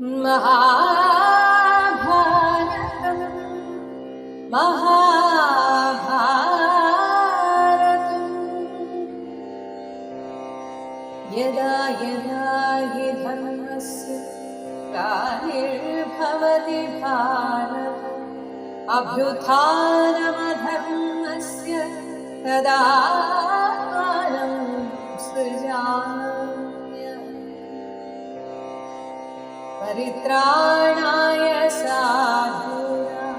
महाभारतम् महाभारतम् यदा यदा हि धर्मस्य ग्लानिर्भवति भारत अभ्युत्थानमधर्मस्य तदात्मानं सृजाम्य परित्राणाय साधूनां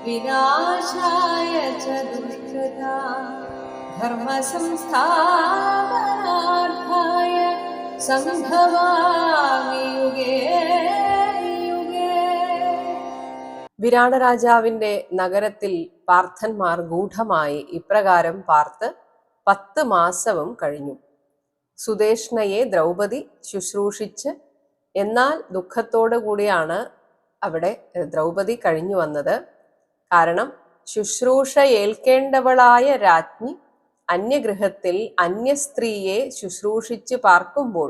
विनाशाय च दुष्कृता धर्मसंस्थापनार्थाय സംഭവാമി യുഗേ യുഗേ. വിരാട രാജാവിന്റെ നഗരത്തിൽ പാർത്ഥന്മാർ ഗൂഢമായി ഇപ്രകാരം പാർത്ത് 10 മാസവും കഴിഞ്ഞു. സുദേഷ്ണയെ ദ്രൗപദി ശുശ്രൂഷിച്ച്, എന്നാൽ ദുഃഖത്തോടു കൂടിയാണ് അവിടെ ദ്രൗപദി കഴിഞ്ഞു വന്നത്. കാരണം ശുശ്രൂഷ ഏൽക്കേണ്ടവളായ രാജ്ഞി അന്യഗൃഹത്തിൽ അന്യസ്ത്രീയെ ശുശ്രൂഷിച്ച് പാർക്കുമ്പോൾ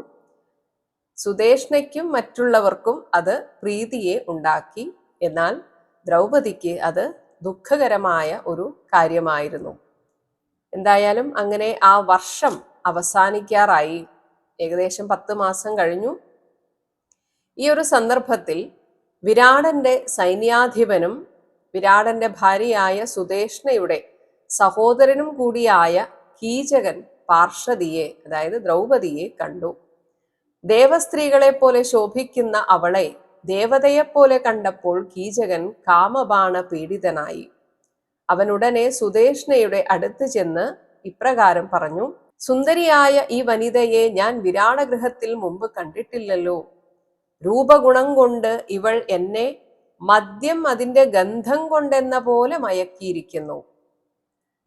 സുദേഷ്ണയ്ക്കും മറ്റുള്ളവർക്കും അത് പ്രീതിയെ ഉണ്ടാക്കി. എന്നാൽ ദ്രൗപദിക്ക് അത് ദുഃഖകരമായ ഒരു കാര്യമായിരുന്നു. എന്തായാലും അങ്ങനെ ആ വർഷം അവസാനിക്കാറായി. ഏകദേശം 10 മാസം കഴിഞ്ഞു. ഈ ഒരു സന്ദർഭത്തിൽ വിരാടന്റെ സൈന്യാധിപനും വിരാടന്റെ ഭാര്യയായ സുദേഷ്ണയുടെ സഹോദരനും കൂടിയായ കീചകൻ പാർഷദിയെ, അതായത് ദ്രൗപദിയെ കണ്ടു. ദേവസ്ത്രീകളെ പോലെ ശോഭിക്കുന്ന അവളെ ദേവതയെപ്പോലെ കണ്ടപ്പോൾ കീചകൻ കാമബാണ പീഡിതനായി. അവനുടനെ സുദേഷ്ണയുടെ അടുത്ത് ചെന്ന് ഇപ്രകാരം പറഞ്ഞു: സുന്ദരിയായ ഈ വനിതയെ ഞാൻ വിരാടഗൃഹത്തിൽ മുമ്പ് കണ്ടിട്ടില്ലല്ലോ. രൂപഗുണം കൊണ്ട് ഇവൾ എന്നെ മദ്യം അതിന്റെ ഗന്ധം കൊണ്ടെന്ന പോലെ മയക്കിയിരിക്കുന്നു.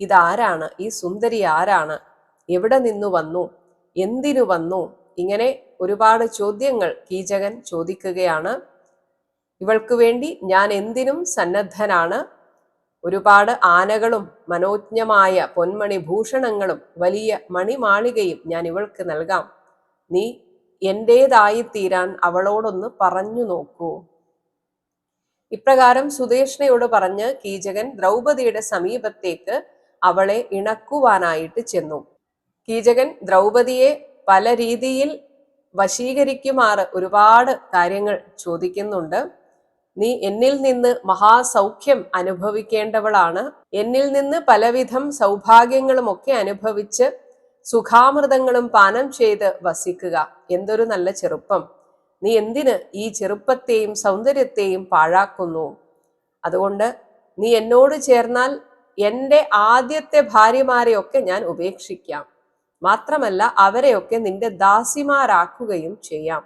ഇതാരാണ്? ഈ സുന്ദരി ആരാണ്? എവിടെ നിന്നു വന്നു? എന്തിനു വന്നു? ഇങ്ങനെ ഒരുപാട് ചോദ്യങ്ങൾ കീചകൻ ചോദിക്കുകയാണ്. ഇവൾക്ക് വേണ്ടി ഞാൻ എന്തിനും സന്നദ്ധനാണ്. ഒരുപാട് ആനകളും മനോജ്ഞമായ പൊന്മണി ഭൂഷണങ്ങളും വലിയ മണിമാളികയും ഞാൻ ഇവൾക്ക് നൽകാം. നീ എന്റേതായിത്തീരാൻ അവളോടൊന്ന് പറഞ്ഞു നോക്കൂ. ഇപ്രകാരം സുദേഷ്ണയോട് പറഞ്ഞ് കീചകൻ ദ്രൗപദിയുടെ സമീപത്തേക്ക് അവളെ ഇണക്കുവാനായിട്ട് ചെന്നു. കീചകൻ ദ്രൗപദിയെ പല രീതിയിൽ വശീകരിക്കുമാറ് ഒരുപാട് കാര്യങ്ങൾ ചോദിക്കുന്നുണ്ട്. നീ എന്നിൽ നിന്ന് മഹാസൗഖ്യം അനുഭവിക്കേണ്ടവളാണ്. എന്നിൽ നിന്ന് പലവിധം സൗഭാഗ്യങ്ങളും ഒക്കെ അനുഭവിച്ച് സുഖാമൃതങ്ങളും പാനം ചെയ്ത് വസിക്കുക. എന്തൊരു നല്ല ചെറുപ്പം! നീ എന്തിന് ഈ ചെറുപ്പത്തെയും സൗന്ദര്യത്തെയും പാഴാക്കുന്നു? അതുകൊണ്ട് നീ എന്നോട് ചേർന്നാൽ എൻ്റെ ആദ്യത്തെ ഭാര്യമാരെയൊക്കെ ഞാൻ ഉപേക്ഷിക്കാം. മാത്രമല്ല അവരെയൊക്കെ നിന്റെ ദാസിമാരാക്കുകയും ചെയ്യാം.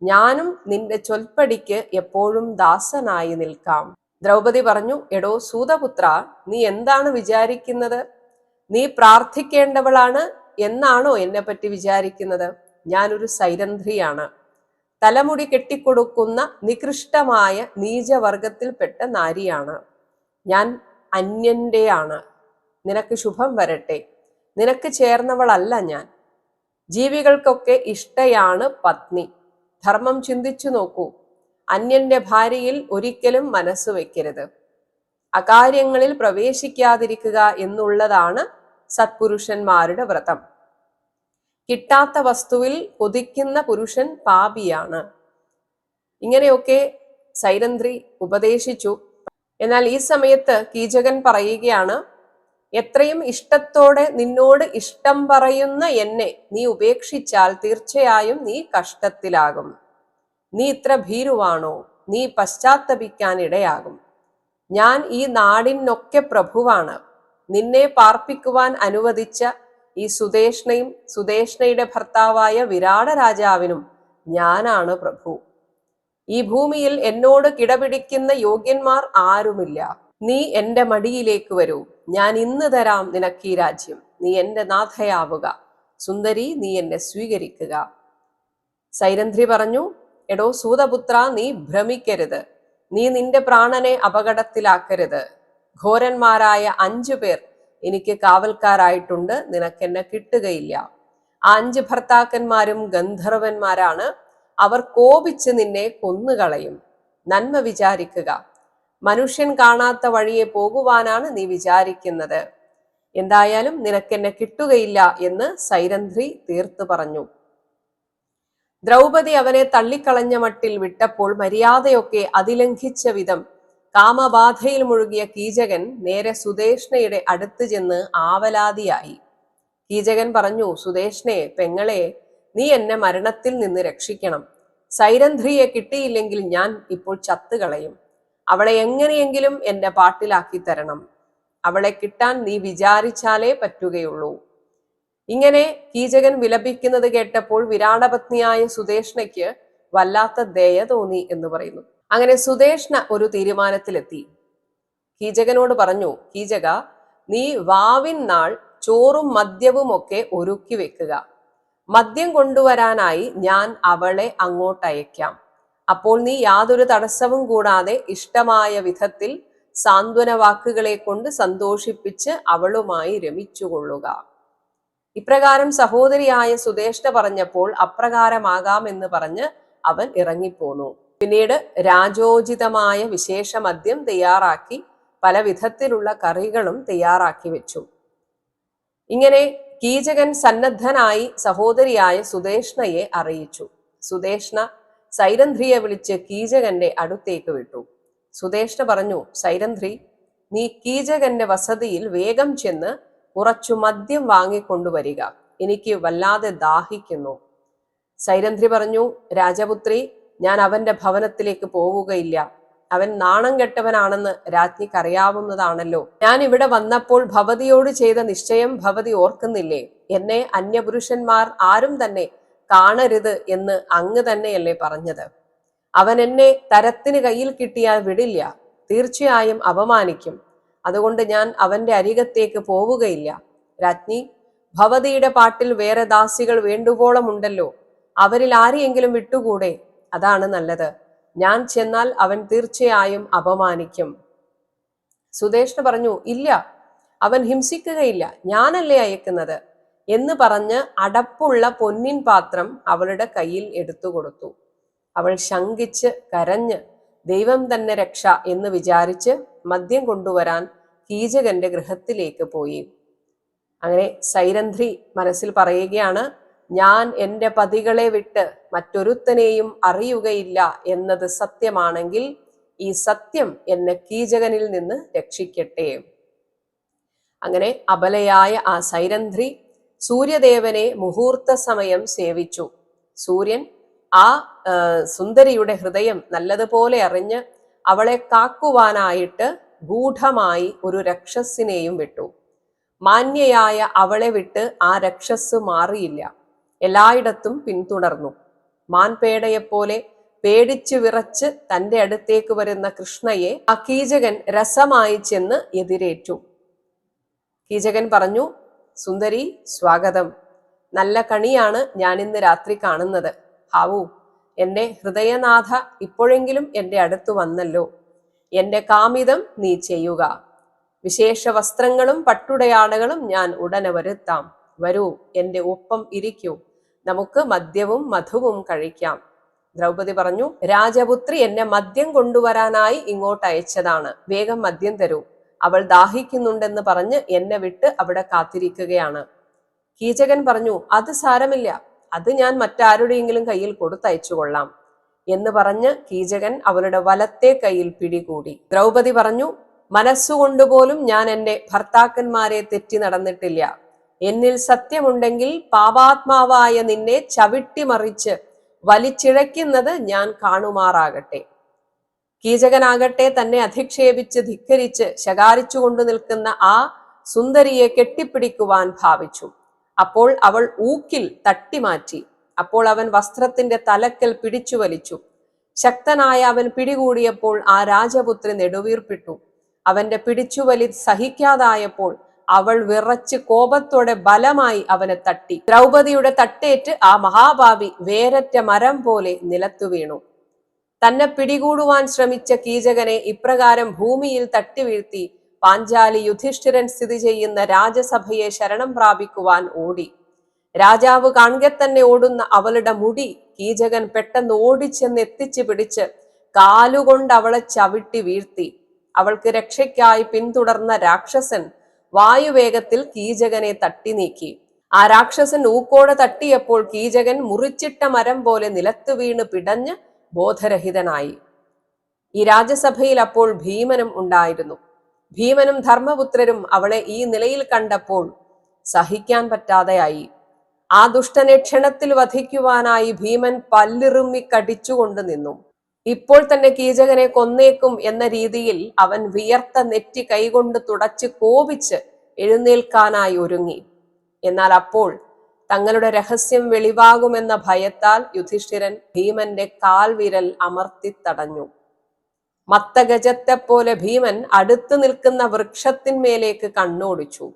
ഞാനും നിന്റെ ചൊൽപ്പടിക്ക് എപ്പോഴും ദാസനായി നിൽക്കാം. ദ്രൗപദി പറഞ്ഞു: എടോ സൂതപുത്ര, നീ എന്താണ് വിചാരിക്കുന്നത്? നീ പ്രാർത്ഥിക്കേണ്ടവളാണ് എന്നാണോ എന്നെ പറ്റി വിചാരിക്കുന്നത്? ഞാനൊരു സൈരന്ധ്രിയാണ്. തലമുടി കെട്ടിക്കൊടുക്കുന്ന നികൃഷ്ടമായ നീചവർഗത്തിൽപ്പെട്ട നാരിയാണ്. ഞാൻ അന്യന്റെയാണ്. നിനക്ക് ശുഭം വരട്ടെ. നിനക്ക് ചേർന്നവളല്ല ഞാൻ. ജീവികൾക്കൊക്കെ ഇഷ്ടയാണ് പത്നി. ധർമ്മം ചിന്തിച്ചു നോക്കൂ. അന്യന്റെ ഭാര്യയിൽ ഒരിക്കലും മനസ്സ് വെക്കരുത്. അകാര്യങ്ങളിൽ പ്രവേശിക്കാതിരിക്കുക എന്നുള്ളതാണ് സത്പുരുഷന്മാരുടെ വ്രതം. കിട്ടാത്ത വസ്തുവിൽ കൊതിക്കുന്ന പുരുഷൻ പാപിയാണ്. ഇങ്ങനെയൊക്കെ സൈരന്ധ്രി ഉപദേശിച്ചു. എന്നാൽ ഈ സമയത്ത് കീചകൻ പറയുകയാണ്: എത്രയും ഇഷ്ടത്തോടെ നിന്നോട് ഇഷ്ടം പറയുന്ന എന്നെ നീ ഉപേക്ഷിച്ചാൽ തീർച്ചയായും നീ കഷ്ടത്തിലാകും. നീ ഇത്ര ഭീരുവാണോ? നീ പശ്ചാത്തപിക്കാൻ ഇടയാകും. ഞാൻ ഈ നാടിനൊക്കെ പ്രഭുവാണ്. നിന്നെ പാർപ്പിക്കുവാൻ അനുവദിച്ച ഈ സുദേഷ്ണയും സുദേഷ്ണയുടെ ഭർത്താവായ വിരാട രാജാവിനും ഞാനാണ് പ്രഭു. ഈ ഭൂമിയിൽ എന്നോട് കിടപിടിക്കുന്ന യോഗ്യന്മാർ ആരുമില്ല. നീ എൻ്റെ മടിയിലേക്ക് വരൂ. ഞാൻ ഇന്ന് തരാം നിനക്ക് ഈ രാജ്യം. നീ എൻ്റെ നാഥയാവുക. സുന്ദരി, നീ എന്നെ സ്വീകരിക്കുക. സൈരന്ധ്രി പറഞ്ഞു: എടോ സൂതപുത്ര, നീ ഭ്രമിക്കരുത്. നീ നിന്റെ പ്രാണനെ അപകടത്തിലാക്കരുത്. ഘോരന്മാരായ 5 പേർ എനിക്ക് കാവൽക്കാരായിട്ടുണ്ട്. നിനക്കെന്നെ കിട്ടുകയില്ല. ആ 5 ഭർത്താക്കന്മാരും ഗന്ധർവന്മാരാണ്. അവർ കോപിച്ച് നിന്നെ കൊന്നുകളയും. നന്മ വിചാരിക്കുക. മനുഷ്യൻ കാണാത്ത വഴിയെ പോകുവാനാണ് നീ വിചാരിക്കുന്നത്. എന്തായാലും നിനക്കെന്നെ കിട്ടുകയില്ല എന്ന് സൈരന്ധ്രി തീർത്തു പറഞ്ഞു. ദ്രൗപദി അവനെ തള്ളിക്കളഞ്ഞ മട്ടിൽ വിട്ടപ്പോൾ മര്യാദയൊക്കെ അതിലംഘിച്ച വിധം കാമബാധയിൽ മുഴുകിയ കീചകൻ നേരെ സുദേഷ്ണയുടെ അടുത്ത് ചെന്ന് ആവലാതിയായി. കീചകൻ പറഞ്ഞു, സുദേഷ്ണയെ, പെങ്ങളെ, നീ എന്നെ മരണത്തിൽ നിന്ന് രക്ഷിക്കണം. സൈരന്ധ്രിയെ കിട്ടിയില്ലെങ്കിൽ ഞാൻ ഇപ്പോൾ ചത്തുകളയും. അവളെ എങ്ങനെയെങ്കിലും എന്റെ പാട്ടിലാക്കി തരണം. അവളെ കിട്ടാൻ നീ വിചാരിച്ചാലേ പറ്റുകയുള്ളൂ. ഇങ്ങനെ കീചകൻ വിലപിക്കുന്നത് കേട്ടപ്പോൾ വിരാടപത്നിയായ സുദേഷ്ണയ്ക്ക് വല്ലാത്ത ദയ തോന്നി എന്ന് പറയുന്നു. അങ്ങനെ സുദേഷ്ണ ഒരു തീരുമാനത്തിലെത്തി. കീചകനോട് പറഞ്ഞു, കീചക, നീ വാവിൻ നാൾ ചോറും മദ്യവും ഒക്കെ ഒരുക്കി വെക്കുക. മദ്യം കൊണ്ടുവരാനായി ഞാൻ അവളെ അങ്ങോട്ടയക്കാം. അപ്പോൾ നീ യാതൊരു തടസ്സവും കൂടാതെ ഇഷ്ടമായ വിധത്തിൽ സാന്ത്വന വാക്കുകളെ കൊണ്ട് സന്തോഷിപ്പിച്ച് അവളുമായി രമിച്ചുകൊള്ളുക. ഇപ്രകാരം സഹോദരിയായ സുദേഷ്ണ പറഞ്ഞപ്പോൾ അപ്രകാരമാകാമെന്ന് പറഞ്ഞ് അവൻ ഇറങ്ങിപ്പോന്നു. പിന്നീട് രാജോചിതമായ വിശേഷ മദ്യം തയ്യാറാക്കി പല വിധത്തിലുള്ള കറികളും തയ്യാറാക്കി വെച്ചു. ഇങ്ങനെ കീചകൻ സന്നദ്ധനായി സഹോദരിയായ സുദേഷ്ണയെ അറിയിച്ചു. സുദേഷ്ണ സൈരന്ധ്രിയെ വിളിച്ച് കീചകന്റെ അടുത്തേക്ക് വിട്ടു. സുദേഷ്ണ പറഞ്ഞു, സൈരന്ധ്രി, നീ കീചകന്റെ വസതിയിൽ വേഗം ചെന്ന് കുറച്ചു മദ്യം വാങ്ങിക്കൊണ്ടുവരിക. എനിക്ക് വല്ലാതെ ദാഹിക്കുന്നു. സൈരന്ധ്രി പറഞ്ഞു, രാജപുത്രി, ഞാൻ അവന്റെ ഭവനത്തിലേക്ക് പോവുകയില്ല. അവൻ നാണം കെട്ടവനാണെന്ന് രാജ്ഞിക്ക് അറിയാവുന്നതാണല്ലോ. ഞാൻ ഇവിടെ വന്നപ്പോൾ ഭവതിയോട് ചെയ്ത നിശ്ചയം ഭവതി ഓർക്കുന്നില്ലേ? എന്നെ അന്യപുരുഷന്മാർ ആരും തന്നെ കാണരുത് എന്ന് അങ്ങ് തന്നെയല്ലേ പറഞ്ഞത്? അവൻ എന്നെ തരത്തിന് കയ്യിൽ കിട്ടിയാൽ വിടില്ല, തീർച്ചയായും അപമാനിക്കും. അതുകൊണ്ട് ഞാൻ അവന്റെ അരികത്തേക്ക് പോവുകയില്ല. രാജ്ഞി, ഭവതിയുടെ പാട്ടിൽ വേറെ ദാസികൾ വേണ്ടുവോളം ഉണ്ടല്ലോ. അവരിൽ ആരെയെങ്കിലും വിട്ടുകൂടെ? അതാണ് നല്ലത്. ഞാൻ ചെന്നാൽ അവൻ തീർച്ചയായും അപമാനിക്കും. സുദേഷ്ണ പറഞ്ഞു, ഇല്ല, അവൻ ഹിംസിക്കുകയില്ല, ഞാനല്ലേ അയക്കുന്നത് എന്ന് പറഞ്ഞ് അടപ്പുള്ള പൊന്നിൻ പാത്രം അവളുടെ കയ്യിൽ എടുത്തു കൊടുത്തു. അവൾ ശങ്കിച്ച് കരഞ്ഞ് ദൈവം തന്നെ രക്ഷ എന്ന് വിചാരിച്ച് മദ്യം കൊണ്ടുവരാൻ കീചകന്റെ ഗൃഹത്തിലേക്ക് പോയി. അങ്ങനെ സൈരന്ധ്രി മനസ്സിൽ പറയുകയാണ്, ഞാൻ എൻ്റെ പതികളെ വിട്ട് മറ്റൊരുത്തനെയും അറിയുകയില്ല എന്നത് സത്യമാണെങ്കിൽ ഈ സത്യം എന്നെ കീചകനിൽ നിന്ന് രക്ഷിക്കട്ടെ. അങ്ങനെ അബലയായ ആ സൈരന്ധ്രി സൂര്യദേവനെ മുഹൂർത്ത സമയം സേവിച്ചു. സൂര്യൻ ആ സുന്ദരിയുടെ ഹൃദയം നല്ലതുപോലെ അറിഞ്ഞ് അവളെ കാക്കുവാനായിട്ട് ഗൂഢമായി ഒരു രക്ഷസിനെയും വിട്ടു. മാന്യയായ അവളെ വിട്ട് ആ രക്ഷസ് മാറിയില്ല, എല്ലായിടത്തും പിന്തുടർന്നു. മാൻപേടയെപ്പോലെ പേടിച്ചു വിറച്ച് തന്റെ അടുത്തേക്ക് വരുന്ന കൃഷ്ണയെ ആ കീചകൻ രസമായി ചെന്ന് എതിരേറ്റു. കീചകൻ പറഞ്ഞു, സുന്ദരി, സ്വാഗതം. നല്ല കണിയാണ് ഞാൻ ഇന്ന് രാത്രി കാണുന്നത്. ഹാവൂ, എന്റെ ഹൃദയനാഥ, ഇപ്പോഴെങ്കിലും എന്റെ അടുത്ത് വന്നല്ലോ. എന്റെ കാമിതം നീ ചെയ്യുക. വിശേഷ വസ്ത്രങ്ങളും പട്ടുടയാടകളും ഞാൻ ഉടനെ വരുത്താം. വരൂ, എന്റെ ഒപ്പം ഇരിക്കൂ. നമുക്ക് മദ്യവും മധുവും കഴിക്കാം. ദ്രൗപദി പറഞ്ഞു, രാജപുത്രി എന്നെ മദ്യം കൊണ്ടുവരാനായി ഇങ്ങോട്ട് അയച്ചതാണ്. വേഗം മദ്യം തരൂ. അവൾ ദാഹിക്കുന്നുണ്ടെന്ന് പറഞ്ഞ് എന്നെ വിട്ട് അവിടെ കാത്തിരിക്കുകയാണ്. കീചകൻ പറഞ്ഞു, അത് സാരമില്ല, അത് ഞാൻ മറ്റാരുടെയെങ്കിലും കയ്യിൽ കൊടുത്തയച്ചു കൊള്ളാം എന്ന് പറഞ്ഞ് കീചകൻ അവളുടെ വലത്തെ കയ്യിൽ പിടികൂടി. ദ്രൗപദി പറഞ്ഞു, മനസ്സുകൊണ്ടുപോലും ഞാൻ എൻ്റെ ഭർത്താക്കന്മാരെ തെറ്റി നടന്നിട്ടില്ല. എന്നിൽ സത്യമുണ്ടെങ്കിൽ പാപാത്മാവായ നിന്നെ ചവിട്ടിമറിച്ച് വലിച്ചിഴയ്ക്കുന്നത് ഞാൻ കാണുമാറാകട്ടെ. കീചകനാകട്ടെ തന്നെ അധിക്ഷേപിച്ച് ധിക്കരിച്ച് ശകാരിച്ചു കൊണ്ടു നിൽക്കുന്ന ആ സുന്ദരിയെ കെട്ടിപ്പിടിക്കുവാൻ ഭാവിച്ചു. അപ്പോൾ അവൾ ഊക്കിൽ തട്ടിമാറ്റി. അപ്പോൾ അവൻ വസ്ത്രത്തിന്റെ തലക്കൽ പിടിച്ചു വലിച്ചു. ശക്തനായ അവൻ പിടികൂടിയപ്പോൾ ആ രാജപുത്രി നെടുവീർപ്പിട്ടു. അവന്റെ പിടിച്ചുവലി സഹിക്കാതായപ്പോൾ അവൾ വിറച്ച് കോപത്തോടെ ബലമായി അവനെ തട്ടി. ദ്രൗപദിയുടെ തട്ടേറ്റ് ആ മഹാഭാവി വേരറ്റ മരം പോലെ നിലത്തു വീണു. തന്നെ പിടികൂടുവാൻ ശ്രമിച്ച കീചകനെ ഇപ്രകാരം ഭൂമിയിൽ തട്ടി വീഴ്ത്തി പാഞ്ചാലി യുധിഷ്ഠിരൻ സ്ഥിതി ചെയ്യുന്ന രാജസഭയെ ശരണം പ്രാപിക്കുവാൻ ഓടി. രാജാവ് കാണെ തന്നെ ഓടുന്ന അവളുടെ മുടി കീചകൻ പെട്ടെന്ന് ഓടിച്ചെന്ന് എത്തിച്ചു പിടിച്ച് കാലുകൊണ്ട് അവളെ ചവിട്ടി വീഴ്ത്തി. അവൾക്ക് രക്ഷയ്ക്കായി പിന്തുടർന്ന രാക്ഷസൻ വായുവേഗത്തിൽ കീചകനെ തട്ടി നീക്കി. ആ രാക്ഷസൻ ഊക്കോടെ തട്ടിയപ്പോൾ കീചകൻ മുറിച്ചിട്ട മരം പോലെ നിലത്തു വീണ് പിടഞ്ഞ് ബോധരഹിതനായി. ഈ രാജസഭയിൽ അപ്പോൾ ഭീമനും ഉണ്ടായിരുന്നു. ഭീമനും ധർമ്മപുത്രരും അവളെ ഈ നിലയിൽ കണ്ടപ്പോൾ സഹിക്കാൻ പറ്റാതെയായി. ആ ദുഷ്ടനെ ക്ഷണത്തിൽ വധിക്കുവാനായി ഭീമൻ പല്ലിറുമ്മി കടിച്ചുകൊണ്ട് നിന്നു. ഇപ്പോൾ തന്നെ കീചകനെ കൊന്നേക്കും എന്ന രീതിയിൽ അവൻ വിയർത്ത നെറ്റി കൈകൊണ്ട് തുടച്ച് കോപിച്ച് എഴുന്നേൽക്കാനായി ഒരുങ്ങി. എന്നാൽ അപ്പോൾ തങ്ങളുടെ രഹസ്യം വെളിവാകുമെന്ന ഭയത്താൽ യുധിഷ്ഠിരൻ ഭീമന്റെ കാൽവിരൽ അമർത്തി തടഞ്ഞു. മത്തഗജത്തെപ്പോലെ ഭീമൻ അടുത്തു നിൽക്കുന്ന വൃക്ഷത്തിന്മേലേക്ക് കണ്ണോടിച്ചു.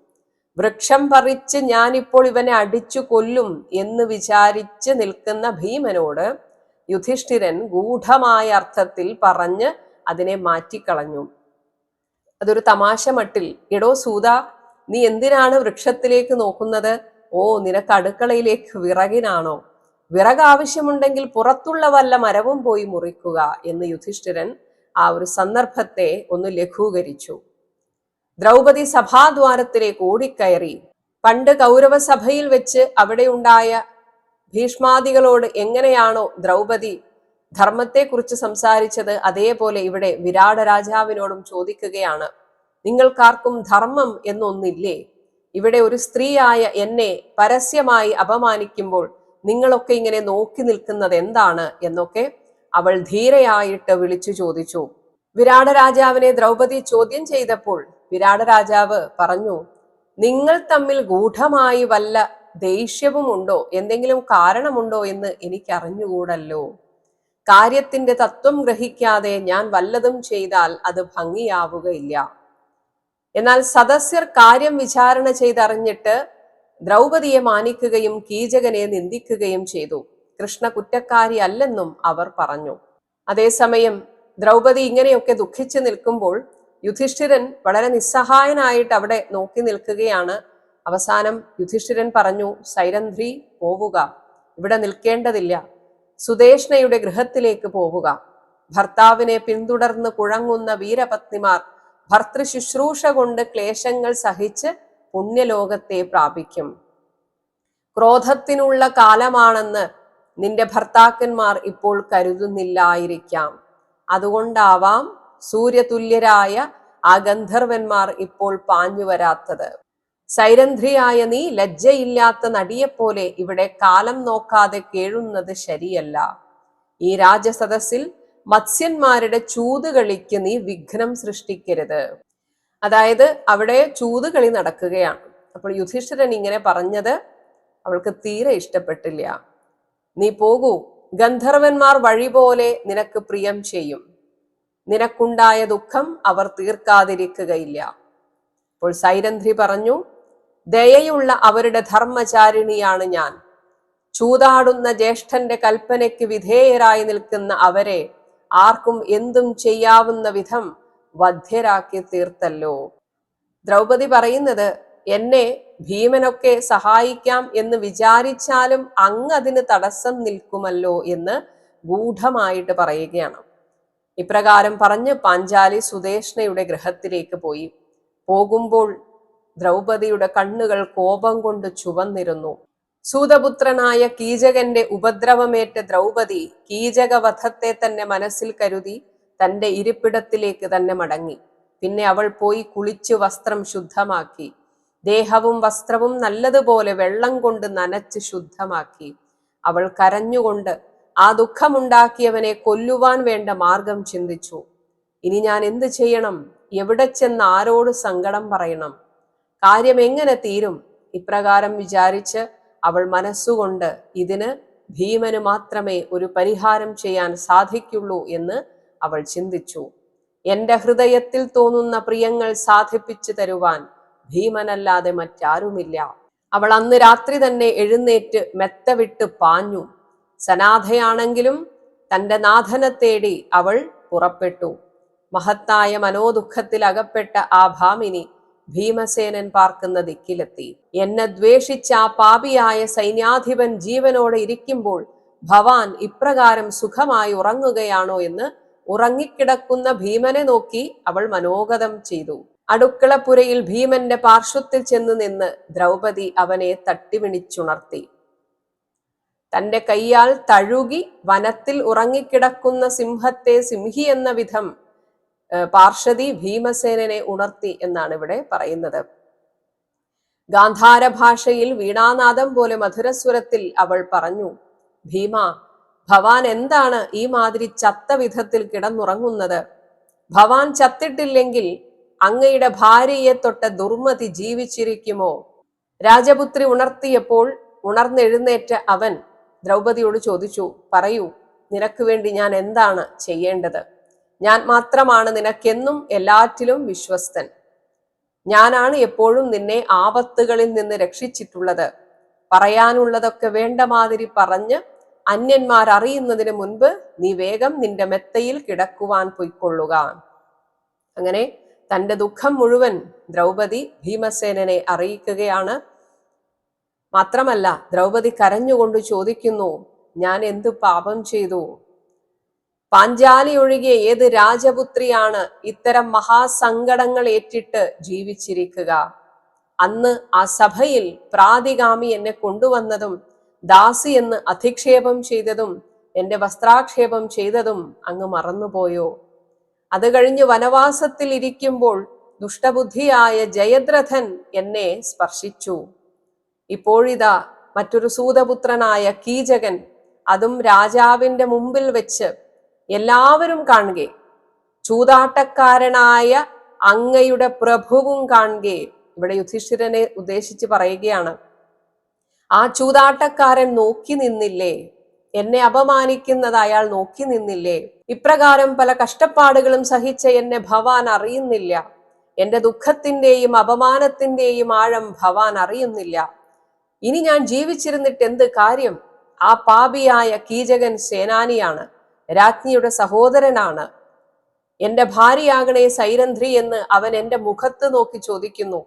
വൃക്ഷം പറിച്ച് ഞാനിപ്പോൾ ഇവനെ അടിച്ചു കൊല്ലും എന്ന് വിചാരിച്ച് നിൽക്കുന്ന ഭീമനോട് യുധിഷ്ഠിരൻ ഗൂഢമായ അർത്ഥത്തിൽ പറഞ്ഞ് അതിനെ മാറ്റിക്കളഞ്ഞു. അതൊരു തമാശ മട്ടിൽ, എടോ സൂത, നീ എന്തിനാണ് വൃക്ഷത്തിലേക്ക് നോക്കുന്നത്? ഓ, നിനക്ക് അടുക്കളയിലേക്ക് വിറകിനാണോ? വിറക് ആവശ്യമുണ്ടെങ്കിൽ പുറത്തുള്ള വല്ല മരവും പോയി മുറിക്കുക എന്ന് യുധിഷ്ഠിരൻ ആ ഒരു സന്ദർഭത്തെ ഒന്ന് ലഘൂകരിച്ചു. ദ്രൗപദി സഭാദ്വാരത്തിലേക്ക് ഓടിക്കയറി. പണ്ട് കൗരവസഭയിൽ വെച്ച് അവിടെ ഉണ്ടായ ഭീഷ്മാദികളോട് എങ്ങനെയാണോ ദ്രൗപദി ധർമ്മത്തെക്കുറിച്ച് സംസാരിച്ചത്, അതേപോലെ ഇവിടെ വിരാട രാജാവിനോടും ചോദിക്കുകയാണ്, നിങ്ങൾക്കാർക്കും ധർമ്മം എന്നൊന്നില്ലേ? ഇവിടെ ഒരു സ്ത്രീയായ എന്നെ പരസ്യമായി അപമാനിക്കുമ്പോൾ നിങ്ങളൊക്കെ ഇങ്ങനെ നോക്കി നിൽക്കുന്നത് എന്താണ് എന്നൊക്കെ അവൾ ധീരയായിട്ട് വിളിച്ചു ചോദിച്ചു. വിരാട രാജാവിനെ ദ്രൗപദി ചോദ്യം ചെയ്തപ്പോൾ വിരാട രാജാവ് പറഞ്ഞു, നിങ്ങൾ തമ്മിൽ ഗൂഢമായി വല്ല ദേഷ്യവും ഉണ്ടോ, എന്തെങ്കിലും കാരണമുണ്ടോ എന്ന് എനിക്കറിഞ്ഞുകൂടല്ലോ. കാര്യത്തിന്റെ തത്വം ഗ്രഹിക്കാതെ ഞാൻ വല്ലതും ചെയ്താൽ അത് ഭംഗിയാവുകയില്ല. എന്നാൽ സദസ്യർ കാര്യം വിചാരണ ചെയ്തറിഞ്ഞിട്ട് ദ്രൗപദിയെ മാനിക്കുകയും കീചകനെ നിന്ദിക്കുകയും ചെയ്തു. കൃഷ്ണ കുറ്റക്കാരി അല്ലെന്നും അവർ പറഞ്ഞു. അതേസമയം ദ്രൗപദി ഇങ്ങനെയൊക്കെ ദുഃഖിച്ചു നിൽക്കുമ്പോൾ യുധിഷ്ഠിരൻ വളരെ നിസ്സഹായനായിട്ട് അവിടെ നോക്കി നിൽക്കുകയാണ്. അവസാനം യുധിഷ്ഠിരൻ പറഞ്ഞു, സൈരന്ധ്രി, പോവുക, ഇവിടെ നിൽക്കേണ്ടതില്ല. സുദേഷ്ണയുടെ ഗൃഹത്തിലേക്ക് പോവുക. ഭർത്താവിനെ പിന്തുടർന്ന് കുഴങ്ങുന്ന വീരപത്നിമാർ ഭർതൃശുശ്രൂഷ കൊണ്ട് ക്ലേശങ്ങൾ സഹിച്ച് പുണ്യലോകത്തെ പ്രാപിക്കും. ക്രോധത്തിനുള്ള കാലമാണെന്ന് നിന്റെ ഭർത്താക്കന്മാർ ഇപ്പോൾ കരുതുന്നില്ലായിരിക്കാം. അതുകൊണ്ടാവാം സൂര്യതുല്യരായ ആ ഗന്ധർവന്മാർ ഇപ്പോൾ പാഞ്ഞു വരാത്തത്. സൈരന്ധ്രിയായ നീ ലജ്ജയില്ലാത്ത നടിയെപ്പോലെ ഇവിടെ കാലം നോക്കാതെ കേഴുന്നത് ശരിയല്ല. ഈ രാജസദസ്സിൽ മത്സ്യന്മാരുടെ ചൂതുകളിക്ക് നീ വിഘ്നം സൃഷ്ടിക്കരുത്. അതായത് അവിടെ ചൂതുകളി നടക്കുകയാണ്. അപ്പോൾ യുധിഷ്ഠിരൻ ഇങ്ങനെ പറഞ്ഞത് അവൾക്ക് തീരെ ഇഷ്ടപ്പെട്ടില്ല. നീ പോകൂ, ഗന്ധർവന്മാർ വഴി പോലെ നിനക്ക് പ്രിയം ചെയ്യും. നിനക്കുണ്ടായ ദുഃഖം അവർ തീർക്കാതിരിക്കുകയില്ല. അപ്പോൾ സൈരന്ധ്രി പറഞ്ഞു, ദയയുള്ള അവരുടെ ധർമ്മചാരിണിയാണ് ഞാൻ. ചൂതാടുന്ന ജ്യേഷ്ഠന്റെ കൽപ്പനയ്ക്ക് വിധേയരായി നിൽക്കുന്ന അവരെ ആർക്കും എന്തും ചെയ്യാവുന്ന വിധം വധ്യരാക്കി തീർത്തല്ലോ. ദ്രൗപദി പറയുന്നത്, എന്നെ ഭീമനൊക്കെ സഹായിക്കാം എന്ന് വിചാരിച്ചാലും അങ്ങ് അതിന് തടസ്സം നിൽക്കുമല്ലോ എന്ന് ഗൂഢമായിട്ട് പറയുകയാണ്. ഇപ്രകാരം പറഞ്ഞ് പാഞ്ചാലി സുദേഷ്ണയുടെ ഗൃഹത്തിലേക്ക് പോയി. പോകുമ്പോൾ ദ്രൗപദിയുടെ കണ്ണുകൾ കോപം കൊണ്ട് ചുവന്നിരുന്നു. സൂതപുത്രനായ കീചകന്റെ ഉപദ്രവമേറ്റ ദ്രൗപദി കീചകവധത്തെ തന്നെ മനസ്സിൽ കരുതി തന്റെ ഇരിപ്പിടത്തിലേക്ക് തന്നെ മടങ്ങി. പിന്നെ അവൾ പോയി കുളിച്ചു വസ്ത്രം ശുദ്ധമാക്കി. ദേഹവും വസ്ത്രവും നല്ലതുപോലെ വെള്ളം കൊണ്ട് നനച്ച് ശുദ്ധമാക്കി. അവൾ കരഞ്ഞുകൊണ്ട് ആ ദുഃഖമുണ്ടാക്കിയവനെ കൊല്ലുവാൻ വേണ്ട മാർഗം ചിന്തിച്ചു. ഇനി ഞാൻ എന്ത് ചെയ്യണം? എവിടെ ചെന്ന് ആരോട് സങ്കടം പറയണം? കാര്യം എങ്ങനെ തീരും? ഇപ്രകാരം വിചാരിച്ച് അവൾ മനസ്സുകൊണ്ട് ഇതിന് ഭീമന് മാത്രമേ ഒരു പരിഹാരം ചെയ്യാൻ സാധിക്കുള്ളൂ എന്ന് അവൾ ചിന്തിച്ചു. എന്റെ ഹൃദയത്തിൽ തോന്നുന്ന പ്രിയങ്ങൾ സാധിപ്പിച്ചു തരുവാൻ ഭീമനല്ലാതെ മറ്റാരുമില്ല. അവൾ അന്ന് രാത്രി തന്നെ എഴുന്നേറ്റ് മെത്ത വിട്ട് പാഞ്ഞു. സനാഥയാണെങ്കിലും തന്റെ നാഥനെ തേടി അവൾ പുറപ്പെട്ടു. മഹത്തായ മനോദുഃഖത്തിൽ അകപ്പെട്ട ആ ഭാമിനി ഭീമസേനൻ പാർക്കുന്ന ദിക്കിലെത്തി. എന്നെ ദ്വേഷിച്ച ആ പാപിയായ സൈന്യാധിപൻ ജീവനോടെ ഇരിക്കുമ്പോൾ ഭവാൻ ഇപ്രകാരം സുഖമായി ഉറങ്ങുകയാണോ എന്ന് ഉറങ്ങിക്കിടക്കുന്ന ഭീമനെ നോക്കി അവൾ മനോഗതം ചെയ്തു. അടുക്കളപ്പുരയിൽ ഭീമന്റെ പാർശ്വത്തിൽ ചെന്ന് നിന്ന് ദ്രൗപദി അവനെ തട്ടിവിണിച്ചുണർത്തി. തന്റെ കൈയാൽ തഴുകി വനത്തിൽ ഉറങ്ങിക്കിടക്കുന്ന സിംഹത്തെ സിംഹി എന്ന വിധം പാർഷദി ഭീമസേനനെ ഉണർത്തി എന്നാണ് ഇവിടെ പറയുന്നത്. ഗാന്ധാര ഭാഷയിൽ വീണാനാദം പോലെ മധുരസ്വരത്തിൽ അവൾ പറഞ്ഞു, ഭീമ, ഭവാൻ എന്താണ് ഈ മാതിരി ചത്ത വിധത്തിൽ കിടന്നുറങ്ങുന്നത്? ഭവാൻ ചത്തിട്ടില്ലെങ്കിൽ അങ്ങയുടെ ഭാര്യയെ തൊട്ട ദുർമതി ജീവിച്ചിരിക്കുമോ? രാജപുത്രി ഉണർത്തിയപ്പോൾ ഉണർന്നെഴുന്നേറ്റ അവൻ ദ്രൗപദിയോട് ചോദിച്ചു, പറയൂ, നിനക്ക് വേണ്ടി ഞാൻ എന്താണ് ചെയ്യേണ്ടത്? ഞാൻ മാത്രമാണ് നിനക്കെന്നും എല്ലാറ്റിലും വിശ്വസ്തൻ. ഞാനാണ് എപ്പോഴും നിന്നെ ആപത്തുകളിൽ നിന്ന് രക്ഷിച്ചിട്ടുള്ളത്. പറയാനുള്ളതൊക്കെ വേണ്ട മാതിരി പറഞ്ഞ് അന്യന്മാർ അറിയുന്നതിന് മുൻപ് നീ വേഗം നിന്റെ മെത്തയിൽ കിടക്കുവാൻ പൊയ്ക്കൊള്ളുക. അങ്ങനെ തന്റെ ദുഃഖം മുഴുവൻ ദ്രൗപദി ഭീമസേനനെ അറിയിക്കുകയാണ്. മാത്രമല്ല, ദ്രൗപദി കരഞ്ഞുകൊണ്ട് ചോദിക്കുന്നു, ഞാൻ എന്തു പാപം ചെയ്തു? പാഞ്ചാലി ഒഴികെ ഏത് രാജപുത്രിയാണ് ഇത്തരം മഹാസങ്കടങ്ങൾ ഏറ്റിട്ട് ജീവിച്ചിരിക്കുക? അന്ന് ആ സഭയിൽ പ്രാതികാമി എന്നെ കൊണ്ടുവന്നതും ദാസി എന്ന് അധിക്ഷേപം ചെയ്തതും എന്റെ വസ്ത്രാക്ഷേപം ചെയ്തതും അങ്ങ് മറന്നുപോയോ? അത് കഴിഞ്ഞ് വനവാസത്തിൽ ഇരിക്കുമ്പോൾ ദുഷ്ടബുദ്ധിയായ ജയദ്രഥൻ എന്നെ സ്പർശിച്ചു. ഇപ്പോഴിതാ മറ്റൊരു സൂതപുത്രനായ കീചകൻ, അതും രാജാവിന്റെ മുമ്പിൽ വെച്ച് എല്ലാവരും കാണുകെ, ചൂതാട്ടക്കാരനായ അങ്ങയുടെ പ്രഭുവും കാണുകെ. ഇവിടെ യുധിഷ്ഠിരനെ ഉദ്ദേശിച്ച് പറയുകയാണ്, ആ ചൂതാട്ടക്കാരൻ നോക്കി നിന്നില്ലേ? എന്നെ അപമാനിക്കുന്നത് അയാൾ നോക്കി നിന്നില്ലേ? ഇപ്രകാരം പല കഷ്ടപ്പാടുകളും സഹിച്ച എന്നെ ഭവാൻ അറിയുന്നില്ല. എന്റെ ദുഃഖത്തിന്റെയും അപമാനത്തിന്റെയും ആഴം ഭവാൻ അറിയുന്നില്ല. ഇനി ഞാൻ ജീവിച്ചിരുന്നിട്ട് എന്ത് കാര്യം? ആ പാപിയായ കീചകൻ സേനാനിയാണ്, രാജ്ഞിയുടെ സഹോദരനാണ്. എന്റെ ഭാര്യയാകണേ സൈരന്ധ്രി എന്ന് അവൻ എന്റെ മുഖത്ത് നോക്കി ചോദിക്കുന്നു.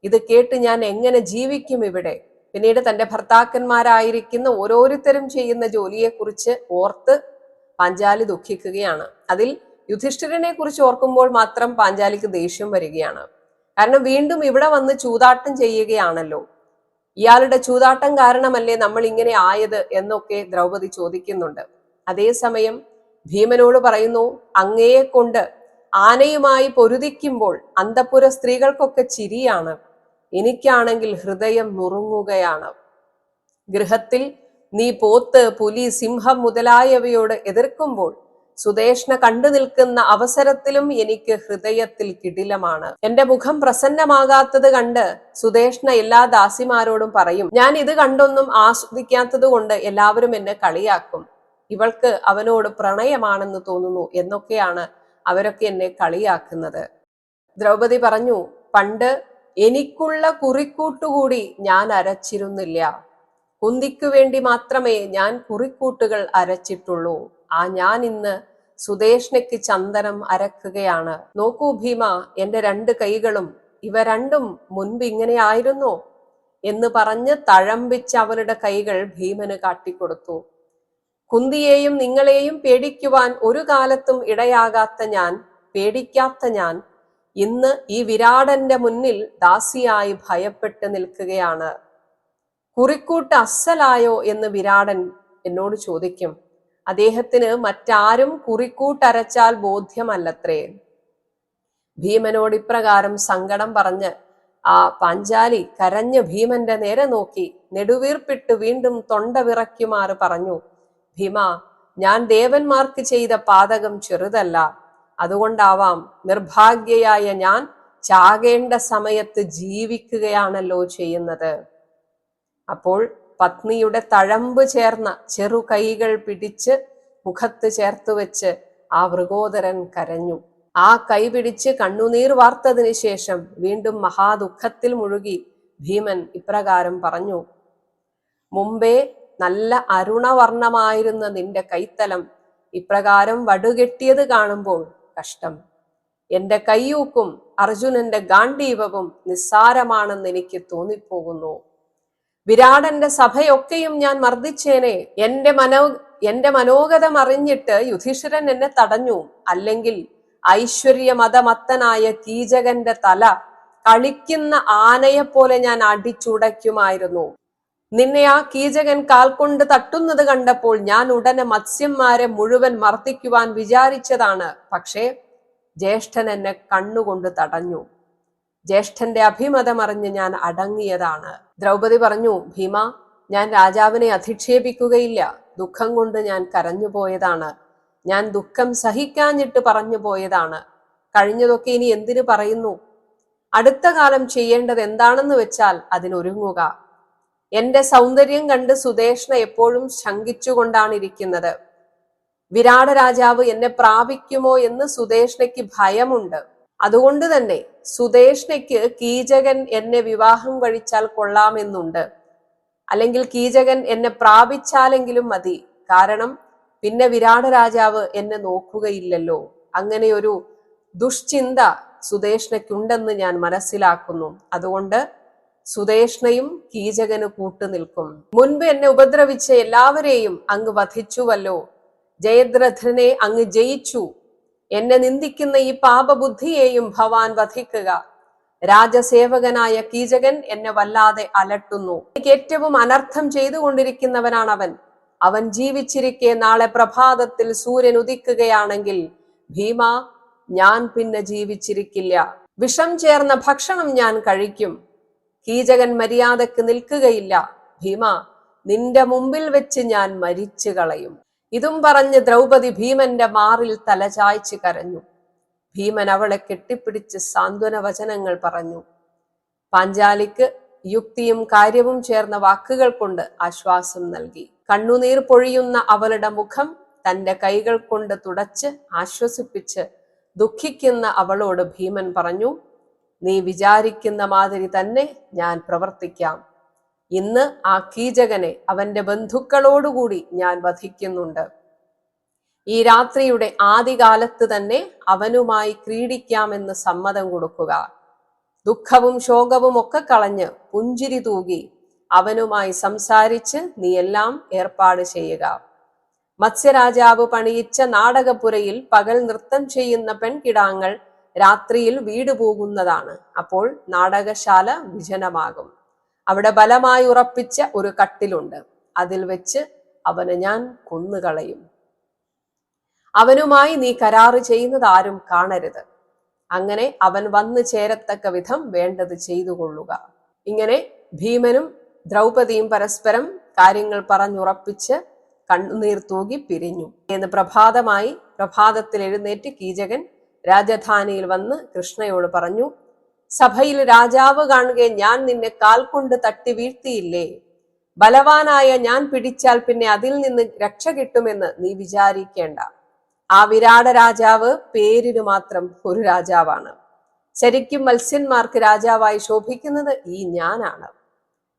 ഇത് കേട്ട് ഞാൻ എങ്ങനെ ജീവിക്കും ഇവിടെ? പിന്നീട് തന്റെ ഭർത്താക്കന്മാരായിരിക്കുന്ന ഓരോരുത്തരും ചെയ്യുന്ന ജോലിയെക്കുറിച്ച് ഓർത്ത് പാഞ്ചാലി ദുഃഖിക്കുകയാണ്. അതിൽ യുധിഷ്ഠിരനെ കുറിച്ച് ഓർക്കുമ്പോൾ മാത്രം പാഞ്ചാലിക്ക് ദേഷ്യം വരികയാണ്. കാരണം വീണ്ടും ഇവിടെ വന്ന് ചൂതാട്ടം ചെയ്യുകയാണല്ലോ. ഇയാളുടെ ചൂതാട്ടം കാരണമല്ലേ നമ്മൾ ഇങ്ങനെ ആയത് എന്നൊക്കെ ദ്രൗപദി ചോദിക്കുന്നുണ്ട്. അതേസമയം ഭീമനോട് പറയുന്നു, അങ്ങയെ കൊണ്ട് ആനയുമായി പൊരുതിക്കുമ്പോൾ അന്തഃപുര സ്ത്രീകൾക്കൊക്കെ ചിരിയാണ്, എനിക്കാണെങ്കിൽ ഹൃദയം നുറുങ്ങുകയാണ്. ഗൃഹത്തിൽ നീ പോത്ത്, പുലി, സിംഹം മുതലായവയോട് എതിർക്കുമ്പോൾ സുദേഷ്ണ കണ്ടു നിൽക്കുന്ന അവസരത്തിലും എനിക്ക് ഹൃദയത്തിൽ കിടിലമാണ്. എന്റെ മുഖം പ്രസന്നമാകാത്തത് കണ്ട് സുദേഷ്ണ എല്ലാ ദാസിമാരോടും പറയും, ഞാൻ ഇത് കണ്ടൊന്നും ആസ്വദിക്കാത്തത് കൊണ്ട് എല്ലാവരും എന്നെ കളിയാക്കും. ഇവൾക്ക് അവനോട് പ്രണയമാണെന്ന് തോന്നുന്നു എന്നൊക്കെയാണ് അവരൊക്കെ എന്നെ കളിയാക്കുന്നത്. ദ്രൗപദി പറഞ്ഞു, പണ്ട് എനിക്കുള്ള കുറിക്കൂട്ടുകൂടി ഞാൻ അരച്ചിരുന്നില്ല. കുന്തിക്കു വേണ്ടി മാത്രമേ ഞാൻ കുറിക്കൂട്ടുകൾ അരച്ചിട്ടുള്ളൂ. ആ ഞാൻ ഇന്ന് സുദേഷ്ണയ്ക്ക് ചന്ദനം അരക്കുകയാണ്. നോക്കൂ ഭീമ, എന്റെ 2 കൈകളും, ഇവ രണ്ടും മുൻപ് ഇങ്ങനെ ആയിരുന്നോ എന്ന് പറഞ്ഞ് തഴമ്പിച്ച് അവളുടെ കൈകൾ ഭീമന് കാട്ടിക്കൊടുത്തു. കുന്തിയെയും നിങ്ങളെയും പേടിക്കുവാൻ ഒരു കാലത്തും ഇടയാകാത്ത ഞാൻ, പേടിക്കാത്ത ഞാൻ, ഇന്ന് ഈ വിരാടന്റെ മുന്നിൽ ദാസിയായി ഭയപ്പെട്ട് നിൽക്കുകയാണ്. കുറിക്കൂട്ട് അസ്സലായോ എന്ന് വിരാടൻ എന്നോട് ചോദിക്കും. അദ്ദേഹത്തിന് മറ്റാരും കുറിക്കൂട്ടരച്ചാൽ ബോധ്യമല്ലത്രേ. ഭീമനോട് ഇപ്രകാരം സങ്കടം പറഞ്ഞ് ആ പാഞ്ചാലി കരഞ്ഞ് ഭീമന്റെ നേരെ നോക്കി നെടുവീർപ്പിട്ട് വീണ്ടും തൊണ്ട വിറയ്ക്കുമാറ് പറഞ്ഞു, ഭീമ, ഞാൻ ദേവന്മാർക്ക് ചെയ്ത പാതകം ചെറുതല്ല. അതുകൊണ്ടാവാം നിർഭാഗ്യയായ ഞാൻ ചാകേണ്ട സമയത്ത് ജീവിക്കുകയാണല്ലോ ചെയ്യുന്നത്. അപ്പോൾ പത്നിയുടെ തഴമ്പ് ചേർന്ന ചെറു കൈകൾ പിടിച്ച് മുഖത്ത് ചേർത്ത് വെച്ച് ആ വൃകോദരൻ കരഞ്ഞു. ആ കൈ പിടിച്ച് കണ്ണുനീർ വാർത്തതിന് ശേഷം വീണ്ടും മഹാദുഃഖത്തിൽ മുഴുകി ഭീമൻ ഇപ്രകാരം പറഞ്ഞു, മുമ്പേ നല്ല അരുണവർണ്ണമായിരുന്ന നിന്റെ കൈത്തലം ഇപ്രകാരം വടുകെട്ടിയത് കാണുമ്പോൾ കഷ്ടം. എന്റെ കയ്യൂക്കും അർജുനന്റെ ഗാണ്ഡീവവും നിസ്സാരമാണെന്ന് എനിക്ക് തോന്നിപ്പോകുന്നു. വിരാടന്റെ സഭയൊക്കെയും ഞാൻ മർദ്ദിച്ചേനെ. എന്റെ മനോഗതം അറിഞ്ഞിട്ട് യുധിഷ്ഠിരൻ എന്നെ തടഞ്ഞു. അല്ലെങ്കിൽ ഐശ്വര്യമതമത്തനായ കീചകന്റെ തല കളിക്കുന്ന ആനയെപ്പോലെ ഞാൻ അടിച്ചുടയ്ക്കുമായിരുന്നു. നിന്നെ ആ കീചകൻ കാൽ കൊണ്ട് തട്ടുന്നത് കണ്ടപ്പോൾ ഞാൻ ഉടനെ മത്സ്യന്മാരെ മുഴുവൻ മർദ്ദിക്കുവാൻ വിചാരിച്ചതാണ്. പക്ഷേ ജ്യേഷ്ഠൻ എന്നെ കണ്ണുകൊണ്ട് തടഞ്ഞു. ജ്യേഷ്ഠന്റെ അഭിമതം അറിഞ്ഞ് ഞാൻ അടങ്ങിയതാണ്. ദ്രൗപദി പറഞ്ഞു, ഭീമ, ഞാൻ രാജാവിനെ അധിക്ഷേപിക്കുകയില്ല. ദുഃഖം കൊണ്ട് ഞാൻ കരഞ്ഞുപോയതാണ്. ഞാൻ ദുഃഖം സഹിക്കാഞ്ഞിട്ട് പറഞ്ഞു പോയതാണ്. കഴിഞ്ഞതൊക്കെ ഇനി എന്തിനു പറയുന്നു? അടുത്ത കാലം ചെയ്യേണ്ടത് എന്താണെന്ന് വെച്ചാൽ അതിനൊരുങ്ങുക. എന്റെ സൗന്ദര്യം കണ്ട് സുദേഷ്ണ എപ്പോഴും ശങ്കിച്ചുകൊണ്ടാണ് ഇരിക്കുന്നത്. വിരാട രാജാവ് എന്നെ പ്രാപിക്കുമോ എന്ന് സുദേഷ്ണയ്ക്ക് ഭയമുണ്ട്. അതുകൊണ്ട് തന്നെ സുദേഷ്ണയ്ക്ക് കീചകൻ എന്നെ വിവാഹം കഴിച്ചാൽ കൊള്ളാമെന്നുണ്ട്. അല്ലെങ്കിൽ കീചകൻ എന്നെ പ്രാപിച്ചാലെങ്കിലും മതി. കാരണം പിന്നെ വിരാട രാജാവ് എന്നെ നോക്കുകയില്ലല്ലോ. അങ്ങനെ ഒരു ദുഷ്ചിന്ത സുദേഷ്ണയ്ക്കുണ്ടെന്ന് ഞാൻ മനസ്സിലാക്കുന്നു. അതുകൊണ്ട് സുദേഷ്ണയും കീചകന് കൂട്ടുനിൽക്കും. മുൻപ് എന്നെ ഉപദ്രവിച്ച എല്ലാവരെയും അങ്ങ് വധിച്ചുവല്ലോ. ജയദ്രഥനെ അങ്ങ് ജയിച്ചു. എന്നെ നിന്ദിക്കുന്ന ഈ പാപബുദ്ധിയെയും ഭവാൻ വധിക്കുക. രാജസേവകനായ കീചകൻ എന്നെ വല്ലാതെ അലട്ടുന്നു. എനിക്ക് ഏറ്റവും അനർത്ഥം ചെയ്തുകൊണ്ടിരിക്കുന്നവനാണ് അവൻ. അവൻ ജീവിച്ചിരിക്കെ നാളെ പ്രഭാതത്തിൽ സൂര്യൻ ഉദിക്കുകയാണെങ്കിൽ ഭീമ, ഞാൻ പിന്നെ ജീവിച്ചിരിക്കില്ല. വിഷം ചേർന്ന ഭക്ഷണം ഞാൻ കഴിക്കും. കീചകൻ മര്യാദക്ക് നിൽക്കുകയില്ല. ഭീമ, നിന്റെ മുമ്പിൽ വെച്ച് ഞാൻ മരിച്ചു കളയും. ഇതും പറഞ്ഞ് ദ്രൗപദി ഭീമന്റെ മാറിൽ തലചായ്ച്ച് കരഞ്ഞു. ഭീമൻ അവളെ കെട്ടിപ്പിടിച്ച് സാന്ത്വന വചനങ്ങൾ പറഞ്ഞു. പാഞ്ചാലിക്ക് യുക്തിയും കാര്യവും ചേർന്ന വാക്കുകൾ കൊണ്ട് ആശ്വാസം നൽകി. കണ്ണുനീർ പൊഴിയുന്ന അവളുടെ മുഖം തന്റെ കൈകൾ കൊണ്ട് തുടച്ച് ആശ്വസിപ്പിച്ച് ദുഃഖിക്കുന്ന അവളോട് ഭീമൻ പറഞ്ഞു, നീ വിചാരിക്കുന്ന മാതിരി തന്നെ ഞാൻ പ്രവർത്തിക്കാം. ഇന്ന് ആ കീചകനെ അവന്റെ ബന്ധുക്കളോടുകൂടി ഞാൻ വധിക്കുന്നുണ്ട്. ഈ രാത്രിയുടെ ആദ്യകാലത്ത് തന്നെ അവനുമായി ക്രീഡിക്കാമെന്ന് സമ്മതം കൊടുക്കുക. ദുഃഖവും ശോകവും ഒക്കെ കളഞ്ഞ് പുഞ്ചിരി തൂകി അവനുമായി സംസാരിച്ച് നീ എല്ലാം ഏർപ്പാട് ചെയ്യുക. മത്സ്യരാജാവ് പണിയിച്ച നാടകപ്പുരയിൽ പകൽ നൃത്തം ചെയ്യുന്ന പെൺകിടാങ്ങൾ രാത്രിയിൽ വീട് പോകുന്നതാണ്. അപ്പോൾ നാടകശാല വിജനമാകും. അവിടെ ബലമായി ഉറപ്പിച്ച ഒരു കട്ടിലുണ്ട്. അതിൽ വെച്ച് അവനെ ഞാൻ കൊന്നുകളയും. അവനുമായി നീ കരാറ് ചെയ്യുന്നത് ആരും കാണരുത്. അങ്ങനെ അവൻ വന്നു ചേരത്തക്ക വിധം വേണ്ടത് ചെയ്തു കൊള്ളുക. ഇങ്ങനെ ഭീമനും ദ്രൗപദിയും പരസ്പരം കാര്യങ്ങൾ പറഞ്ഞുറപ്പിച്ച് കണ്ണുനീർ തൂകി പിരിഞ്ഞു. എന്ന് പ്രഭാതമായി. പ്രഭാതത്തിൽ എഴുന്നേറ്റ് കീചകൻ രാജധാനിയിൽ വന്ന് കൃഷ്ണയോട് പറഞ്ഞു, സഭയിൽ രാജാവ് കാണുകെ ഞാൻ നിന്നെ കാൽ കൊണ്ട് തട്ടി വീഴ്ത്തിയില്ലേ? ബലവാനായ ഞാൻ പിടിച്ചാൽ പിന്നെ അതിൽ നിന്ന് രക്ഷ കിട്ടുമെന്ന് നീ വിചാരിക്കേണ്ട. ആ വിരാട രാജാവ് പേരിന് മാത്രം ഒരു രാജാവാണ്. ശരിക്കും മത്സ്യന്മാർക്ക് രാജാവായി ശോഭിക്കുന്നത് ഈ ഞാനാണ്.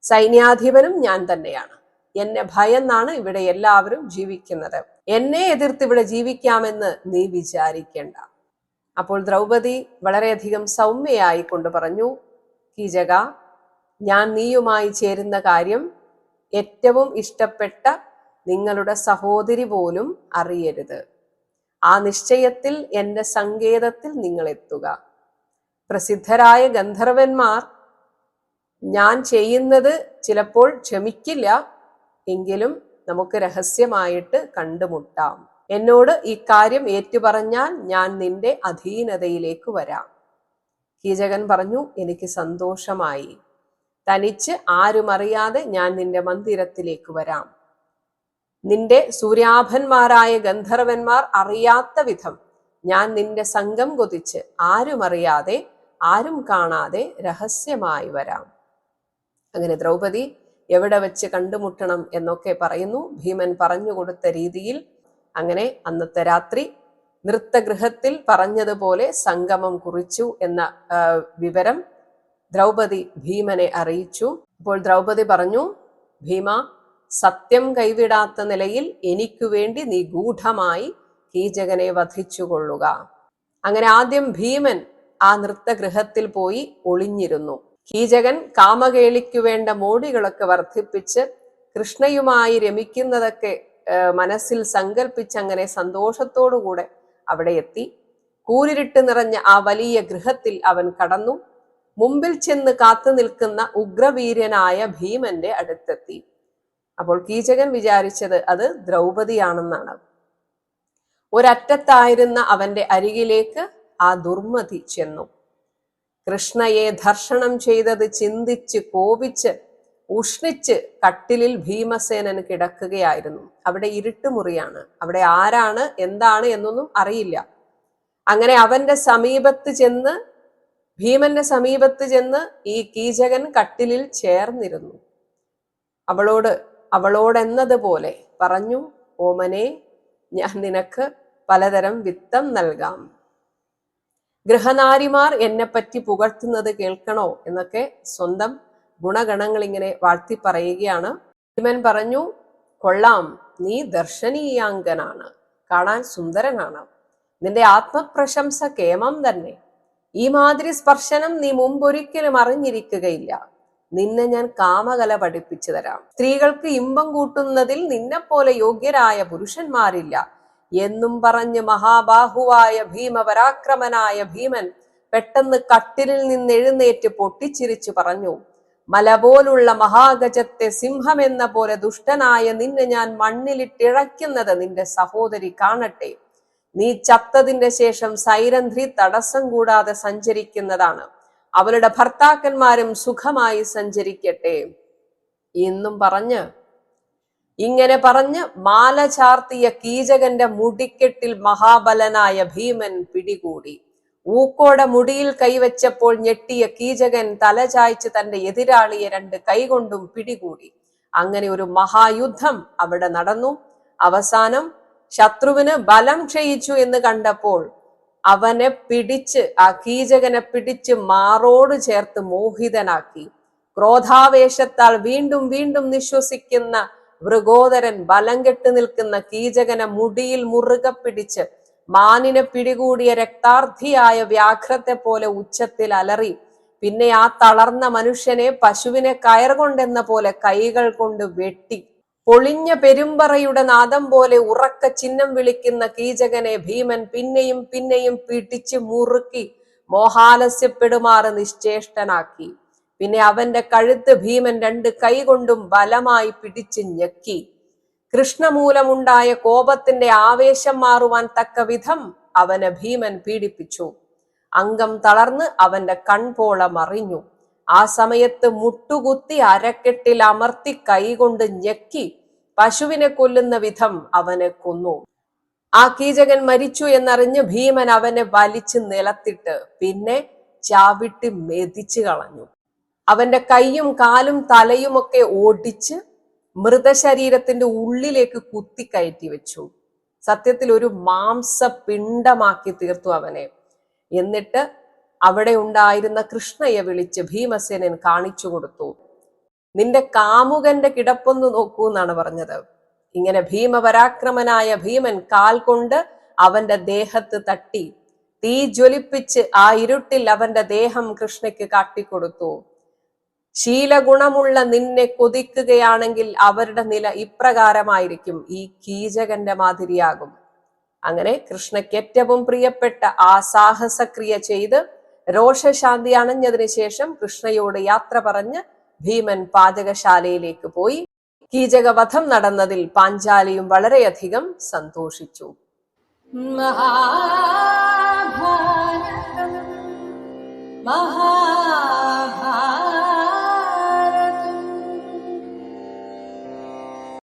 സൈന്യാധിപനും ഞാൻ തന്നെയാണ്. എന്നെ ഭയന്നാണ് ഇവിടെ എല്ലാവരും ജീവിക്കുന്നത്. എന്നെ എതിർത്ത് ഇവിടെ ജീവിക്കാമെന്ന് നീ വിചാരിക്കേണ്ട. അപ്പോൾ ദ്രൗപദി വളരെയധികം സൗമ്യയായി കൊണ്ട് പറഞ്ഞു, കീചക, ഞാൻ നീയുമായി ചേരുന്ന കാര്യം ഏറ്റവും ഇഷ്ടപ്പെട്ട നിങ്ങളുടെ സഹോദരി പോലും അറിയരുത്. ആ നിശ്ചയത്തിൽ എന്റെ സങ്കേതത്തിൽ നിങ്ങൾ എത്തുക. പ്രസിദ്ധരായ ഗന്ധർവന്മാർ ഞാൻ ചെയ്യുന്നത് ചിലപ്പോൾ ക്ഷമിക്കില്ല. എങ്കിലും നമുക്ക് രഹസ്യമായിട്ട് കണ്ടുമുട്ടാം. എന്നോട് ഈ കാര്യം ഏറ്റുപറഞ്ഞാൽ ഞാൻ നിന്റെ അധീനതയിലേക്ക് വരാം. കീചകൻ പറഞ്ഞു, എനിക്ക് സന്തോഷമായി. തനിച്ച് ആരും അറിയാതെ ഞാൻ നിന്റെ മന്ദിരത്തിലേക്ക് വരാം. നിന്റെ സൂര്യാഭന്മാരായ ഗന്ധർവന്മാർ അറിയാത്ത വിധം ഞാൻ നിന്റെ സംഘം കൊതിച്ച് ആരും അറിയാതെ ആരും കാണാതെ രഹസ്യമായി വരാം. അങ്ങനെ ദ്രൗപദി എവിടെ വെച്ച് കണ്ടുമുട്ടണം എന്നൊക്കെ പറയുന്നു. ഭീമൻ പറഞ്ഞു കൊടുത്ത രീതിയിൽ അങ്ങനെ അന്നത്തെ രാത്രി നൃത്തഗൃഹത്തിൽ പറഞ്ഞതുപോലെ സംഗമം കുറിച്ചു എന്ന വിവരം ദ്രൗപദി ഭീമനെ അറിയിച്ചു. അപ്പോൾ ദ്രൗപദി പറഞ്ഞു, ഭീമ, സത്യം കൈവിടാത്ത നിലയിൽ എനിക്കു വേണ്ടി നീ ഗൂഢമായി കീചകനെ വധിച്ചുകൊള്ളുക. അങ്ങനെ ആദ്യം ഭീമൻ ആ നൃത്തഗൃഹത്തിൽ പോയി ഒളിഞ്ഞിരുന്നു. കീചകൻ കാമകേളിക്കു വേണ്ട മോടികളൊക്കെ വർദ്ധിപ്പിച്ച് കൃഷ്ണയുമായി രമിക്കുന്നതൊക്കെ മനസ്സിൽ സങ്കല്പിച്ച് അങ്ങനെ സന്തോഷത്തോടുകൂടെ അവിടെ എത്തി. കൂരിരുട്ട് നിറഞ്ഞ ആ വലിയ ഗൃഹത്തിൽ അവൻ കടന്നു. മുമ്പിൽ ചെന്ന് കാത്തു നിൽക്കുന്ന ഉഗ്രവീര്യനായ ഭീമന്റെ അടുത്തെത്തി. അപ്പോൾ കീചകൻ വിചാരിച്ചത് അത് ദ്രൗപദിയാണെന്നാണ്. ഒരറ്റത്തായിരുന്ന അവന്റെ അരികിലേക്ക് ആ ദുർമതി ചെന്നു. കൃഷ്ണയെ ധർഷണം ചെയ്തത് ചിന്തിച്ച് കോപിച്ച് ഉഷ്ണിച്ച് കട്ടിലിൽ ഭീമസേനൻ കിടക്കുകയായിരുന്നു. അവിടെ ഇരുട്ടുമുറിയാണ്. അവിടെ ആരാണ് എന്താണ് എന്നൊന്നും അറിയില്ല. അങ്ങനെ അവന്റെ സമീപത്ത് ചെന്ന് ഭീമന്റെ സമീപത്ത് ചെന്ന് ഈ കീചകൻ കട്ടിലിൽ ചേർന്നിരുന്നു. അവളോടെന്നതുപോലെ പറഞ്ഞു, ഓമനെ, ഞാൻ നിനക്ക് പലതരം വിത്തം നൽകാം. ഗൃഹനാരിമാർ എന്നെപ്പറ്റി പുകഴ്ത്തുന്നത് കേൾക്കണോ എന്നൊക്കെ സ്വന്തം ഗുണഗണങ്ങൾ ഇങ്ങനെ വാഴ്ത്തി പറയുകയാണ്. ഭീമൻ പറഞ്ഞു, കൊള്ളാം, നീ ദർശനീയാങ്കനാണ്, കാണാൻ സുന്ദരനാണ്, നിന്റെ ആത്മപ്രശംസ കേമം തന്നെ. ഈ മാതിരി സ്പർശനം നീ മുമ്പൊരിക്കലും അറിഞ്ഞിരിക്കുകയില്ല. നിന്നെ ഞാൻ കാമകല പഠിപ്പിച്ചു തരാം. സ്ത്രീകൾക്ക് ഇമ്പം കൂട്ടുന്നതിൽ നിന്നെപ്പോലെ യോഗ്യരായ പുരുഷന്മാരില്ല എന്നും പറഞ്ഞ് മഹാബാഹുവായ ഭീമപരാക്രമനായ ഭീമൻ പെട്ടെന്ന് കട്ടിലിൽ നിന്ന് എഴുന്നേറ്റ് പൊട്ടിച്ചിരിച്ചു പറഞ്ഞു, മല പോലുള്ള മഹാഗജത്തെ സിംഹമെന്ന പോലെ ദുഷ്ടനായ നിന്നെ ഞാൻ മണ്ണിലിട്ടിഴയ്ക്കുന്നത് നിന്റെ സഹോദരി കാണട്ടെ. നീ ചത്തതിന്റെ ശേഷം സൈരന്ധ്രി തടസ്സം കൂടാതെ സഞ്ചരിക്കുന്നതാണ്. അവളുടെ ഭർത്താക്കന്മാരും സുഖമായി സഞ്ചരിക്കട്ടെ എന്നും ഇങ്ങനെ പറഞ്ഞ് മാല ചാർത്തിയ കീചകന്റെ മുടിക്കെട്ടിൽ മഹാബലനായ ഭീമൻ പിടികൂടി. ഊക്കോടെ മുടിയിൽ കൈവച്ചപ്പോൾ ഞെട്ടിയ കീചകൻ തലചായ്ച്ച് തന്റെ എതിരാളിയെ 2 കൈകൊണ്ടും പിടികൂടി. അങ്ങനെ ഒരു മഹായുദ്ധം അവിടെ നടന്നു. അവസാനം ശത്രുവിന് ബലം ക്ഷയിച്ചു എന്ന് കണ്ടപ്പോൾ അവനെ പിടിച്ച് ആ കീചകനെ പിടിച്ച് മാറോട് ചേർത്ത് മോഹിതനാക്കി. ക്രോധാവേശത്താൽ വീണ്ടും വീണ്ടും നിശ്വസിക്കുന്ന വൃഗോദരൻ ബലം കെട്ടു നിൽക്കുന്ന കീചകനെ മുടിയിൽ മുറുകെ പിടിച്ച് മാനിനെ പിടികൂടിയ രക്താർത്ഥിയായ വ്യാഘ്രത്തെ പോലെ ഉച്ചത്തിൽ അലറി. പിന്നെ ആ തളർന്ന മനുഷ്യനെ പശുവിനെ കയർ കൊണ്ടെന്ന പോലെ കൈകൾ കൊണ്ട് വെട്ടി. പൊളിഞ്ഞ പെരുമ്പറയുടെ നാദം പോലെ ഉറക്ക ചിഹ്നം വിളിക്കുന്ന കീചകനെ ഭീമൻ പിന്നെയും പിന്നെയും പിടിച്ച് മുറുക്കി മോഹാലസ്യപ്പെടുമാറ് നിശ്ചേഷ്ടനാക്കി. പിന്നെ അവന്റെ കഴുത്ത് ഭീമൻ 2 കൈ കൊണ്ടും ബലമായി പിടിച്ച് ഞെക്കി. കൃഷ്ണമൂലമുണ്ടായ കോപത്തിന്റെ ആവേശം മാറുവാൻ തക്ക വിധം അവനെ ഭീമൻ പീഡിപ്പിച്ചു. അംഗം തളർന്ന് അവന്റെ കൺപോള മറിഞ്ഞു. ആ സമയത്ത് മുട്ടുകുത്തി അരക്കെട്ടിൽ അമർത്തി കൈകൊണ്ട് ഞെക്കി പശുവിനെ കൊല്ലുന്ന വിധം അവനെ കൊന്നു. ആ കീചകൻ മരിച്ചു എന്നറിഞ്ഞ് ഭീമൻ അവനെ വലിച്ചു നിലത്തിട്ട് പിന്നെ ചാവിട്ടി മെതിച്ചു കളഞ്ഞു. അവന്റെ കൈയും കാലും തലയുമൊക്കെ ഓടിച്ച് മൃതശരീരത്തിന്റെ ഉള്ളിലേക്ക് കുത്തിക്കയറ്റി വെച്ചു. സത്യത്തിൽ ഒരു മാംസപിണ്ഡമാക്കി തീർത്തു അവനെ. എന്നിട്ട് അവിടെ ഉണ്ടായിരുന്ന കൃഷ്ണയെ വിളിച്ച് ഭീമസേനൻ കാണിച്ചു കൊടുത്തു. നിന്റെ കാമുകന്റെ കിടപ്പൊന്നു നോക്കൂ എന്നാണ് പറഞ്ഞത്. ഇങ്ങനെ ഭീമപരാക്രമനായ ഭീമൻ കാൽ കൊണ്ട് അവന്റെ ദേഹത്ത് തട്ടി തീ ജ്വലിപ്പിച്ച് ആ ഇരുട്ടിൽ അവന്റെ ദേഹം കൃഷ്ണയ്ക്ക് കാട്ടിക്കൊടുത്തു. ശീലഗുണമുള്ള നിന്നെ കൊതിക്കുകയാണെങ്കിൽ അവരുടെ നില ഇപ്രകാരമായിരിക്കും, ഈ കീചകന്റെ മാതിരിയാകും. അങ്ങനെ കൃഷ്ണയ്ക്ക് ഏറ്റവും പ്രിയപ്പെട്ട ആ സാഹസക്രിയ ചെയ്ത് രോഷശാന്തി അണഞ്ഞതിന് ശേഷം കൃഷ്ണയോട് യാത്ര പറഞ്ഞ് ഭീമൻ പാചകശാലയിലേക്ക് പോയി. കീചകവധം നടന്നതിൽ പാഞ്ചാലിയും വളരെയധികം സന്തോഷിച്ചു. മഹാഭാരതം